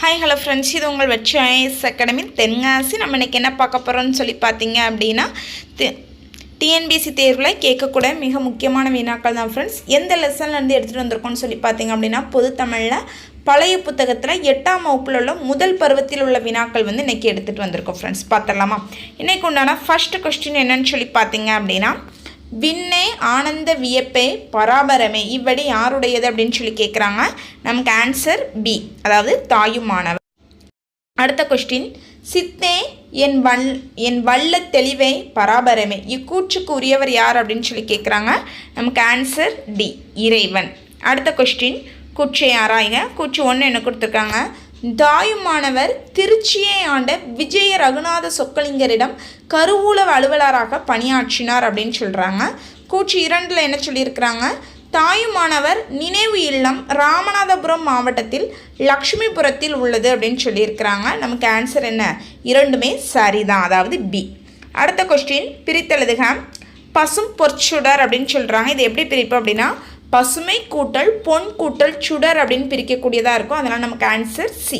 Hi hello friends, இது உங்கள் வெற்றி ஐஏஎஸ் அகாடமி தென்காசி. நம்ம இன்றைக்கி என்ன பார்க்க போகிறோம்னு சொல்லி பார்த்தீங்க அப்படின்னா, டிஎன்பிஎஸ்சி தேர்வில் கேட்கக்கூட மிக முக்கியமான வினாக்கள் தான் ஃப்ரெண்ட்ஸ். எந்த லெசன்லேருந்து எடுத்துகிட்டு வந்திருக்கோம்னு சொல்லி பார்த்தீங்க அப்படின்னா, பொது தமிழில் பழைய புத்தகத்தில் 8ஆம் வகுப்பில் உள்ள முதல் பருவத்தில் உள்ள வினாக்கள் இன்றைக்கி எடுத்துகிட்டு வந்திருக்கோம் ஃப்ரெண்ட்ஸ். பார்த்துடலாமா? இன்றைக்கு உண்டான ஃபர்ஸ்ட் கொஸ்டின் என்னன்னு சொல்லி பார்த்தீங்க அப்படின்னா, விண்ணே ஆனந்த வியப்பே பராபரமே இவ்வடி யாருடையது அப்படின்னு சொல்லி கேட்குறாங்க. நமக்கு ஆன்சர் பி, அதாவது தாயுமானவர். அடுத்த கொஸ்டின், சித்தே என் வல்ல தெளிவே பராபரமே இக்கூற்றுக்கு உரியவர் யார் அப்படின்னு சொல்லி கேட்குறாங்க. நமக்கு ஆன்சர் டி, இறைவன். அடுத்த கொஸ்டின், கூற்றை ஆராய்க. கூற்று 1 என்ன கொடுத்துருக்காங்க. தாயுமானவர் திருச்சியை ஆண்ட விஜய ரகுநாத சொக்கலிங்கரிடம் கருவூல அலுவலராக பணியாற்றினார் அப்படின்னு சொல்கிறாங்க. கூற்று 2 என்ன சொல்லியிருக்கிறாங்க. தாயுமானவர் நினைவு இல்லம் ராமநாதபுரம் மாவட்டத்தில் லக்ஷ்மிபுரத்தில் உள்ளது அப்படின்னு சொல்லியிருக்கிறாங்க. நமக்கு ஆன்சர் என்ன? 2மே சரிதான், அதாவது பி. அடுத்த கொஸ்டின், பிரித்தெழுதுக. பசும் பொற்சுடர் அப்படின்னு சொல்கிறாங்க. இது எப்படி பிரிப்போம் அப்படின்னா, பசுமை கூட்டல் பொன் கூட்டல் சுடர் அப்படின்னு பிரிக்கக்கூடியதாக இருக்கும். அதனால் நமக்கு ஆன்சர் சி.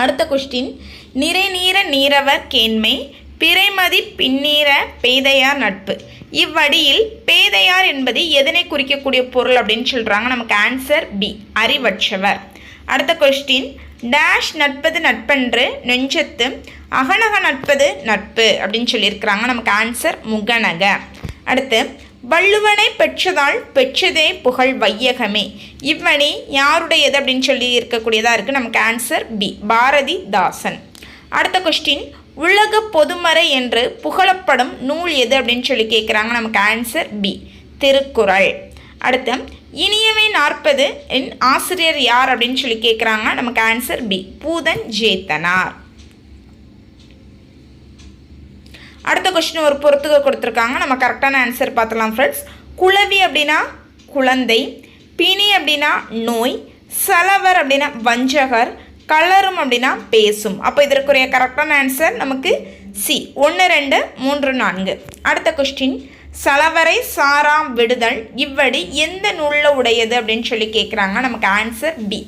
அடுத்த கொஸ்டின், நிறை நீர நீரவர் கேண்மை பிறைமதி பின்னீர பேதையார் நட்பு இவ்வடியில் பேதையார் என்பது எதனை குறிக்கக்கூடிய பொருள் அப்படின்னு சொல்கிறாங்க. நமக்கு ஆன்சர் பி, அறிவற்றவர். அடுத்த கொஸ்டின், டேஷ் நட்பது நட்பென்று நெஞ்சத்து அகநக நட்பது நட்பு அப்படின்னு சொல்லியிருக்கிறாங்க. நமக்கு ஆன்சர் முகநக. அடுத்து, வள்ளுவனை பெற்றதால் பெற்றதே புகழ் வையகமே இவ்வணி யாருடையது அப்படின்னு சொல்லி இருக்கக்கூடியதாக இருக்குது. நமக்கு ஆன்சர் பி, பாரதிதாசன். அடுத்த கொஸ்டின், உலக பொதுமறை என்று புகழப்படும் நூல் எது அப்படின்னு சொல்லி கேட்குறாங்க. நமக்கு ஆன்சர் பி, திருக்குறள். அடுத்து, இனியவை 40 ஆசிரியர் யார் அப்படின்னு சொல்லி கேட்குறாங்க. நமக்கு ஆன்சர் பி, பூதஞ்சேத்தனார். அடுத்த கொஸ்டின் ஒரு பொறுத்துக்க கொடுத்துருக்காங்க. நம்ம கரெக்டான ஆன்சர் பார்த்துலாம் ஃப்ரெண்ட்ஸ். குளவி அப்படின்னா குழந்தை, பிணி அப்படின்னா நோய், சலவர் அப்படின்னா வஞ்சகர், கலரும் அப்படின்னா பேசும். அப்போ இதற்குரிய கரெக்டான ஆன்சர் நமக்கு சி, 1 2 3 4. அடுத்த கொஸ்டின், சலவரை சாராம் விடுதல் இவ்வடி எந்த நூலில் உடையது அப்படின்னு சொல்லி கேட்குறாங்க. நமக்கு ஆன்சர் பி,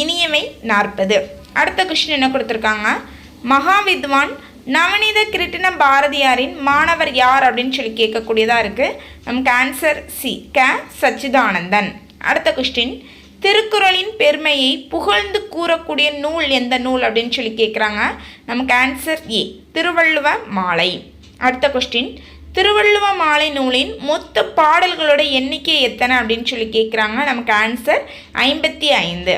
இனியவை 40. அடுத்த கொஸ்டின் என்ன கொடுத்துருக்காங்க. மகாவித்வான் நவநீத கிருட்டின பாரதியாரின் மாணவர் யார் அப்படின்னு சொல்லி கேட்கக்கூடியதாக இருக்குது. நமக்கு ஆன்சர் சி, க சச்சிதானந்தன். அடுத்த கொஸ்டின், திருக்குறளின் பெருமையை புகழ்ந்து கூறக்கூடிய நூல் எந்த நூல் அப்படின்னு சொல்லி கேட்குறாங்க. நமக்கு ஆன்சர் ஏ, திருவள்ளுவ மாலை. அடுத்த கொஸ்டின், திருவள்ளுவ மாலை நூலின் மொத்த பாடல்களோட எண்ணிக்கை எத்தனை அப்படின்னு சொல்லி கேட்குறாங்க. நமக்கு ஆன்சர் 55.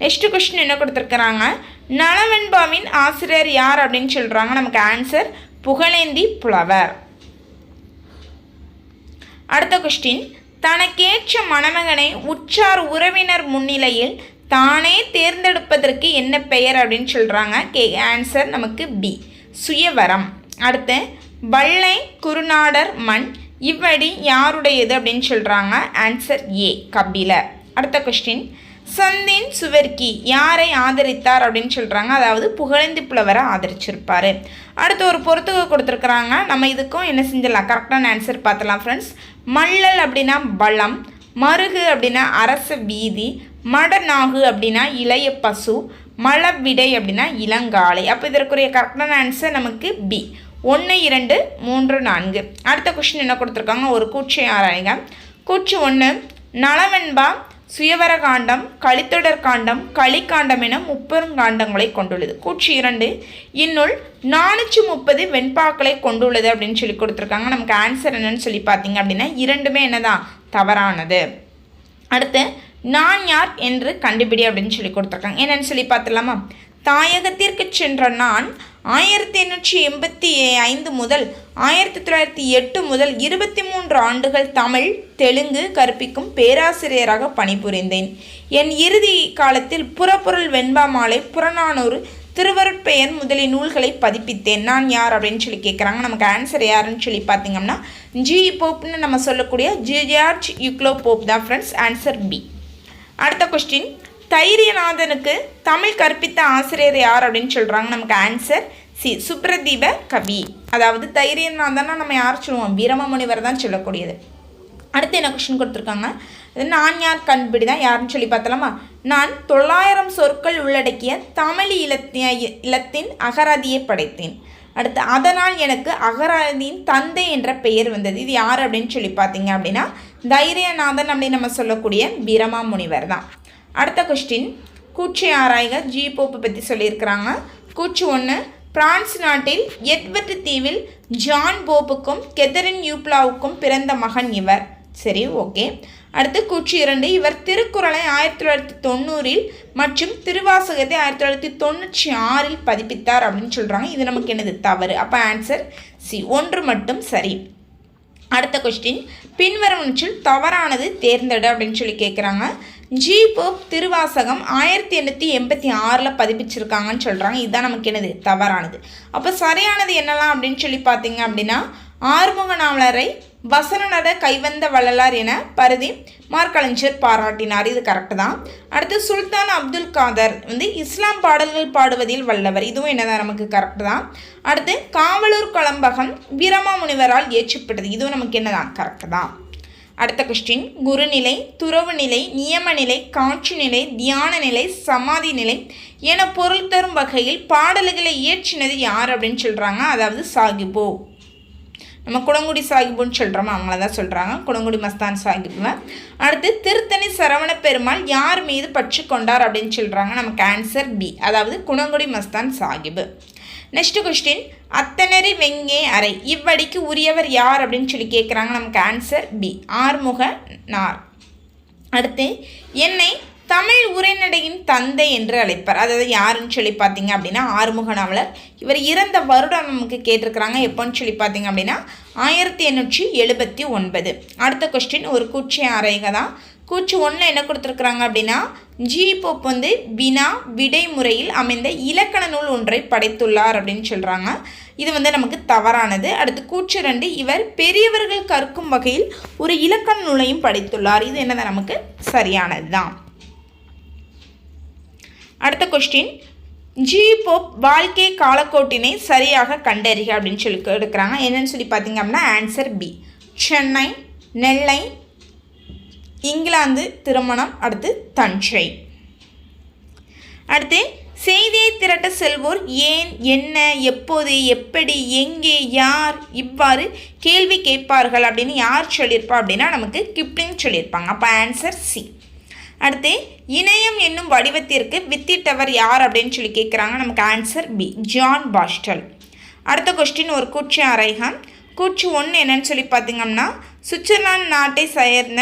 நெக்ஸ்ட் கொஸ்டின் என்ன கொடுத்துருக்குறாங்க. நலவெண்பாவின் ஆசிரியர் யார் அப்படின்னு சொல்கிறாங்க. நமக்கு ஆன்சர் புகழேந்தி புலவர். அடுத்த கொஸ்டின், தனக்கேற்ற மணமகனை உற்றார் உறவினர் முன்னிலையில் தானே தேர்ந்தெடுப்பதற்கு என்ன பெயர் அப்படின்னு சொல்கிறாங்க. ஆன்சர் நமக்கு பி, சுயவரம். அடுத்து, வள்ளை குருநாடர் மண் இவ்வடி யாருடையது அப்படின்னு சொல்கிறாங்க. Answer A, Kapilar. அடுத்த கொஸ்டின், சந்தின் சுவர்க்கி யாரை ஆதரித்தார் அப்படின்னு சொல்கிறாங்க. அதாவது புகழேந்தி புலவரை ஆதரிச்சிருப்பார். அடுத்து ஒரு பொறுத்துக்க கொடுத்துருக்குறாங்க. நம்ம இதுக்கும் என்ன செஞ்சிடலாம், கரெக்டான ஆன்சர் பார்த்துலாம் ஃப்ரெண்ட்ஸ். மள்ளல் அப்படின்னா பலம், மருகு அப்படின்னா அரச வீதி, மடநாகு அப்படின்னா இளைய பசு, மலவிடை அப்படின்னா இளங்காலை. அப்போ இதற்குரிய கரெக்டான ஆன்சர் நமக்கு பி, 1 2 3 4. அடுத்த கொஸ்டின் என்ன கொடுத்துருக்காங்க. ஒரு கூற்றை ஆராய்க. கூற்று 1, நலவெண்பா சுயவர காண்டம், கலித்தொடர் காண்டம், களிக்காண்டம் என 30 காண்டங்களை கொண்டுள்ளது. கூற்று 2, இந்நூல் 430 வெண்பாக்களை கொண்டுள்ளது அப்படின்னு சொல்லி கொடுத்துருக்காங்க. நமக்கு ஆன்சர் என்னன்னு சொல்லி பார்த்தீங்க அப்படின்னா 2மே என்னதான் தவறானது. அடுத்து, நான் யார் என்று கண்டுபிடி அப்படின்னு சொல்லி கொடுத்துருக்காங்க. என்னன்னு சொல்லி பார்த்துலாமா. தாயகத்திற்கு சென்ற நான் 1885 முதல் 1908 முதல் 23 ஆண்டுகள் தமிழ் தெலுங்கு கற்பிக்கும் பேராசிரியராக பணிபுரிந்தேன். என் இறுதி காலத்தில் புறப்பொருள் வெண்பா மாலை, புறநானூறு, திருவருட்பெயர் முதலிய நூல்களை பதிப்பித்தேன். நான் யார் அப்படின்னு சொல்லி கேட்குறாங்க. நமக்கு ஆன்சர் யாருன்னு சொல்லி பார்த்தீங்கன்னா ஜி போப்னு நம்ம சொல்லக்கூடிய ஜார்ஜ் யூக்லோ போப் தான் ஃப்ரெண்ட்ஸ். Answer B. அடுத்த கொஸ்டின், தைரியநாதனுக்கு தமிழ் கற்பித்த ஆசிரியர் யார் அப்படின்னு சொல்கிறாங்க. நமக்கு ஆன்சர் சி, சுப்ரதீப கவி. அதாவது தைரியநாதன்னா நம்ம யார் சொல்லுவோம், வீரமாமுனிவர் தான் சொல்லக்கூடியது. அடுத்து என்ன கொஸ்டின் கொடுத்துருக்காங்க. நான் யார் கண்டுபிடி தான் யாருன்னு சொல்லி பார்த்தலாமா. நான் 900 சொற்கள் உள்ளடக்கிய தமிழ் இலத்தின் அகராதியை படைத்தேன். அடுத்து அதனால் எனக்கு அகராதியின் தந்தை என்ற பெயர் வந்தது. இது யார் அப்படின்னு சொல்லி பார்த்தீங்க அப்படின்னா தைரியநாதன் அப்படின்னு நம்ம சொல்லக்கூடிய பிரமா முனிவர் தான். அடுத்த கொஸ்டின், கூற்றை ஆராய்க. ஜி போப்பு பற்றி சொல்லியிருக்கிறாங்க. கூற்று 1, பிரான்ஸ் நாட்டில் எட்வர்ட் தீவில் ஜான் போப்புக்கும் கெதரின் யூப்லாவுக்கும் பிறந்த மகன் இவர். சரி, ஓகே. அடுத்து கூற்று 2, இவர் திருக்குறளை 1990 மற்றும் திருவாசகத்தை 1996 பதிப்பித்தார் அப்படின்னு சொல்கிறாங்க. இது நமக்கு என்னது? தவறு. அப்போ ஆன்சர் சி, 1 மட்டும் சரி. அடுத்த கொஸ்டின், பின்வருவனவற்றில் தவறானது தேர்ந்தெடு அப்படின்னு சொல்லி கேட்குறாங்க. ஜி போப் திருவாசகம் 1886 பதிப்பிச்சிருக்காங்கன்னு சொல்கிறாங்க. இதுதான் நமக்கு என்னது? தவறானது. அப்போ சரியானது என்னலாம் அப்படின்னு சொல்லி பார்த்தீங்க அப்படின்னா ஆறுமுக நாவலரை வசனநட கைவந்த வள்ளலார் என பருதி மார்க்கலைஞர் பாராட்டினார். இது கரெக்டு தான். அடுத்து சுல்தான் அப்துல் காதர் இஸ்லாம் பாடல்கள் பாடுவதில் வல்லவர். இதுவும் என்னதான்? நமக்கு கரெக்டு தான். அடுத்து காவலூர் கலம்பகம் பிரமா முனிவரால் ஏற்றப்பட்டது. இதுவும் நமக்கு என்னதான்? கரெக்டு தான். அடுத்த கொஸ்டின், குருநிலை, துறவு நிலை, நியம நிலை, காட்சி நிலை, தியான நிலை, சமாதி நிலை என பொருள் தரும் வகையில் பாடல்களை இயற்றினது யார் அப்படின்னு சொல்கிறாங்க. அதாவது சாகிபோ. நம்ம குடங்குடி சாஹிப்புன்னு சொல்கிறோமா, அவங்கள தான் சொல்கிறாங்க, குடங்குடி மஸ்தான் சாஹிப்புங்க. அடுத்து திருத்தணி சரவண பெருமாள் யார் மீது பற்று கொண்டார் அப்படின்னு சொல்கிறாங்க. நமக்கு ஆன்சர் பி, அதாவது குடங்குடி மஸ்தான் சாஹிப்பு. நெக்ஸ்ட் கொஸ்டின், அத்தனரி வெங்கே அறை இவ்வடிக்கு உரியவர் யார் அப்படின்னு சொல்லி கேட்குறாங்க. நமக்கு ஆன்சர் பி, ஆறுமுக நார். அடுத்து என்னை தமிழ் உரைநடையின் தந்தை என்று அழைப்பார். அதாவது யாருன்னு சொல்லி பார்த்தீங்க அப்படின்னா ஆறுமுக நாவலர். இவர் இறந்த வருடம் நமக்கு கேட்டிருக்கிறாங்க. எப்போன்னு சொல்லி பார்த்தீங்க அப்படின்னா 1879. அடுத்த கொஸ்டின், ஒரு கூற்றை ஆராய்க தான். கூற்று 1 என்ன கொடுத்துருக்குறாங்க அப்படின்னா ஜி போப் வினா விடை முறையில் அமைந்த இலக்கண நூல் ஒன்றை படைத்துள்ளார் அப்படின்னு சொல்கிறாங்க. இது நமக்கு தவறானது. அடுத்து கூற்று 2, இவர் பெரியவர்கள் கற்கும் வகையில் ஒரு இலக்கண நூலையும் படைத்துள்ளார். இது என்னதான்? நமக்கு சரியானது தான். அடுத்த கொஸ்டின், ஜி போப் வாழ்க்கை காலக்கோட்டினை சரியாக கண்டறிக அப்படின்னு சொல்லி எடுக்கிறாங்க. என்னன்னு சொல்லி பார்த்தீங்க அப்படின்னா ஆன்சர் பி, சென்னை, நெல்லை, இங்கிலாந்து திருமணம், அடுத்து தஞ்சை. அடுத்து செய்தியை திரட்ட செல்வோர் ஏன், என்ன, எப்போது, எப்படி, எங்கே, யார் இவ்வாறு கேள்வி கேட்பார்கள் அப்படின்னு யார் சொல்லியிருப்பா அப்படின்னா நமக்கு கிப்ளிங் சொல்லியிருப்பாங்க. அப்போ ஆன்சர் சி. அடுத்து இணையம் என்னும் வடிவத்திற்கு வித்திட்டவர் யார் அப்படின்னு சொல்லி கேட்குறாங்க. நமக்கு ஆன்சர் பி, ஜான் பாஸ்டல். அடுத்த கொஸ்டின், ஒரு கூற்று ஆராய்க. கூற்று 1 என்னன்னு சொல்லி பார்த்தீங்கன்னா சுவிட்சர்லாந்து நாட்டை சேர்ந்த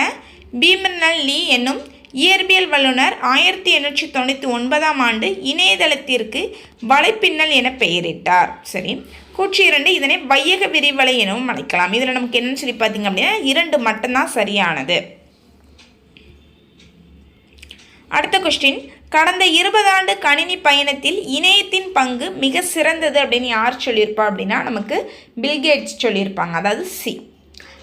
பீமர்னல் லீ என்னும் இயற்பியல் வல்லுநர் 1899ஆம் ஆண்டு இணையதளத்திற்கு வலைப்பின்னல் என பெயரிட்டார். சரி. கூற்று 2, இதனை வையக விரிவலை எனவும் அழைக்கலாம். இதில் நமக்கு என்னன்னு சொல்லி பார்த்தீங்க அப்படின்னா 2 மட்டும்தான் சரியானது. அடுத்த கொஸ்டின், கடந்த 20 ஆண்டு கணினி பயணத்தில் இணையத்தின் பங்கு மிக சிறந்தது அப்படின்னு யார் சொல்லியிருப்பா அப்படின்னா நமக்கு பில்கேட்ஸ் சொல்லியிருப்பாங்க. அதாவது சி.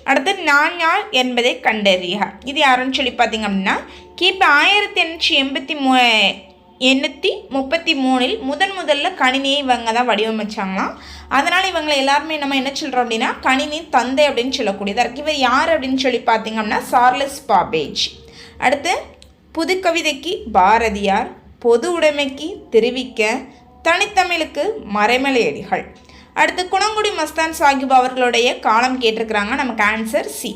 அடுத்து நான் யார் என்பதை கண்டறிய. இது யாருன்னு சொல்லி பார்த்தீங்க அப்படின்னா கிபி 1833 முதல்ல கணினியை இவங்க தான் வடிவமைச்சாங்களாம். அதனால் இவங்களை எல்லாருமே நம்ம என்ன சொல்கிறோம் அப்படின்னா கணினி தந்தை அப்படின்னு சொல்லக்கூடியதாக இருக்குது. இவர் யார் அப்படின்னு சொல்லி பார்த்தீங்க அப்படின்னா சார்லஸ் பாபேஜ். அடுத்து புதுக்கவிதைக்கு பாரதியார், பொது உடைமைக்கு திருவிக்க, தனித்தமிழுக்கு மறைமலையடிகள். அடுத்து குணங்குடி மஸ்தான் சாஹிப் அவர்களுடைய காலம் கேட்டிருக்கிறாங்க. நமக்கு ஆன்சர் சி,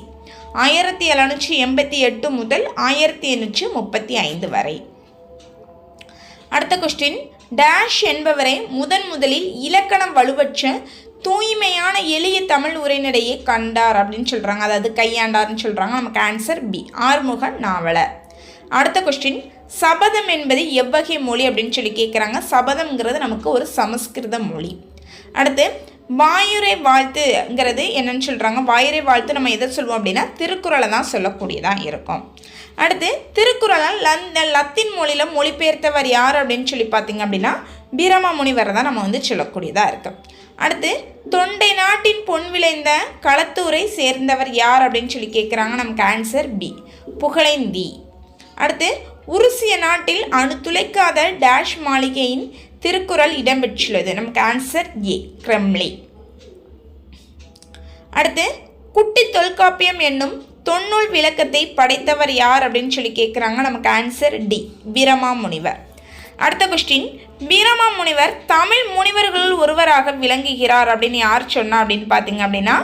1788 முதல் 1835 வரை. அடுத்த கொஸ்டின், டேஷ் என்பவரை முதலில் இலக்கணம் வலுவற்ற தூய்மையான எளிய தமிழ் உரைநடையை கண்டார் அப்படின்னு சொல்கிறாங்க. அதாவது கையாண்டார்னு சொல்கிறாங்க. நமக்கு ஆன்சர் பி, ஆறுமுக நாவலர். அடுத்த கொஸ்டின், சபதம் என்பது எவ்வகை மொழி அப்படின்னு சொல்லி கேட்குறாங்க. சபதம்ங்கிறது நமக்கு ஒரு சமஸ்கிருத மொழி. அடுத்து வாயுரை வாழ்த்துங்கிறது என்னன்னு சொல்கிறாங்க. வாயுரை வாழ்த்து நம்ம எதை சொல்லுவோம் அப்படின்னா திருக்குறளை தான் சொல்லக்கூடியதாக இருக்கும். அடுத்து திருக்குறளால் லத்தீன் மொழியில் மொழிபெயர்த்தவர் யார் அப்படின்னு சொல்லி பார்த்தீங்க அப்படின்னா பிரமா முனிவரை தான் நம்ம சொல்லக்கூடியதாக இருக்கும். அடுத்து தொண்டை நாட்டின் பொன் விளைந்த களத்தூரை சேர்ந்தவர் யார் அப்படின்னு சொல்லி கேட்குறாங்க. நமக்கு ஆன்சர் பி, புகழேந்தி. அடுத்து உருசிய நாட்டில் அணுத்துளைக்காத டேஷ் மாளிகையின் திருக்குறள் இடம்பெற்றுள்ளது. நமக்கு ஆன்சர் ஏ, கிரெம்லி. அடுத்து குட்டி தொல்காப்பியம் என்னும் தொன்னூல் விளக்கத்தை படைத்தவர் யார் அப்படின்னு சொல்லி கேட்குறாங்க. நமக்கு ஆன்சர் டி, வீரமா முனிவர். அடுத்த கொஸ்டின், வீரமா முனிவர் தமிழ் முனிவர்களுள் ஒருவராக விளங்குகிறார் அப்படின்னு யார் சொன்னா அப்படின்னு பார்த்தீங்க அப்படின்னா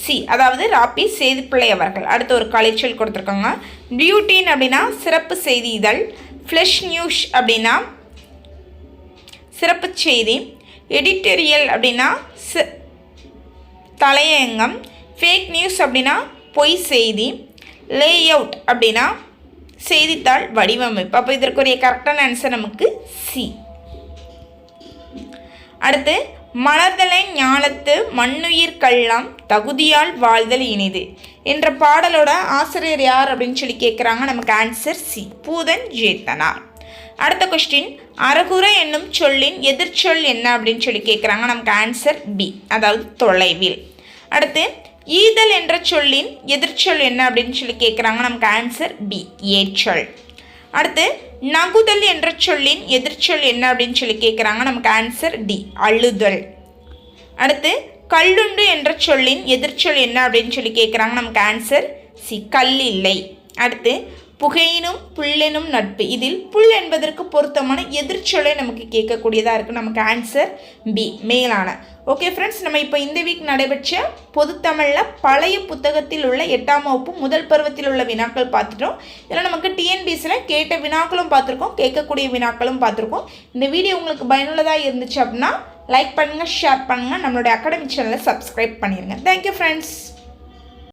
சி, அதாவது ராபி சேதுப்பிள்ளை அவர்கள். அடுத்த ஒரு கலைச்சொல் கொடுத்துருக்காங்க. பியூட்டின் அப்படின்னா சிறப்பு செய்தி இதழ், ஃப்ளஷ் நியூஸ் அப்படின்னா சிறப்பு செய்தி, எடிட்டோரியல் அப்படின்னா தலையங்கம், ஃபேக் நியூஸ் அப்படின்னா பொய் செய்தி, லேஅவுட் அப்படின்னா செய்தித்தாள் வடிவமைப்பு. அப்போ இதற்குரிய கரெக்டான ஆன்சர் நமக்கு சி. அடுத்து, மலர்தலை ஞாலத்து மண்ணுயிர் கல்லாம் தகுதியால் வாழ்தல் இனிது என்ற பாடலோட ஆசிரியர் யார் அப்படின்னு சொல்லி கேட்குறாங்க. நமக்கு ஆன்சர் சி, பூதன் ஜேத்தனார். அடுத்த கொஸ்டின், அறகுறை என்னும் சொல்லின் எதிர்ச்சொல் என்ன அப்படின்னு சொல்லி கேட்குறாங்க. நமக்கு ஆன்சர் பி, அதாவது தொலைவில். அடுத்து, ஈதல் என்ற சொல்லின் எதிர்ச்சொல் என்ன அப்படின்னு சொல்லி கேட்குறாங்க. நமக்கு ஆன்சர் பி, ஏற்றல். அடுத்து, நகுதல் என்ற சொல்லின் எதிர்ச்சொல் என்ன அப்படின்னு சொல்லி கேட்குறாங்க. நமக்கு ஆன்சர் டி, அழுதல். அடுத்து, கல்லுண்டு என்ற சொல்லின் எதிர்ச்சொல் என்ன அப்படின்னு சொல்லி கேட்குறாங்க. நமக்கு ஆன்சர் சி, கல்லில்லை. அடுத்து, புகையினும் புல்லெனும் நட்பு, இதில் புல் என்பதற்கு பொருத்தமான எதிர்ச்சொல்லை நமக்கு கேட்கக்கூடியதாக இருக்குது. நமக்கு ஆன்சர் பி, மேலான. ஓகே ஃப்ரெண்ட்ஸ், நம்ம இப்போ இந்த வீக் நடைபெற்ற பொதுத்தமிழில் பழைய புத்தகத்தில் உள்ள 8ஆம் வகுப்பு முதல் பருவத்தில் உள்ள வினாக்கள் பார்த்துட்டோம். இதில் நமக்கு டிஎன்பிஎஸ்சியில் கேட்ட வினாக்களும் பார்த்துருக்கோம், கேட்கக்கூடிய வினாக்களும் பார்த்துருக்கோம். இந்த வீடியோ உங்களுக்கு பயனுள்ளதாக இருந்துச்சு அப்படின்னா லைக் பண்ணுங்கள், ஷேர் பண்ணுங்கள், நம்மளுடைய அகாடமி சேனலை சப்ஸ்கிரைப் பண்ணிடுங்க. Thank you friends.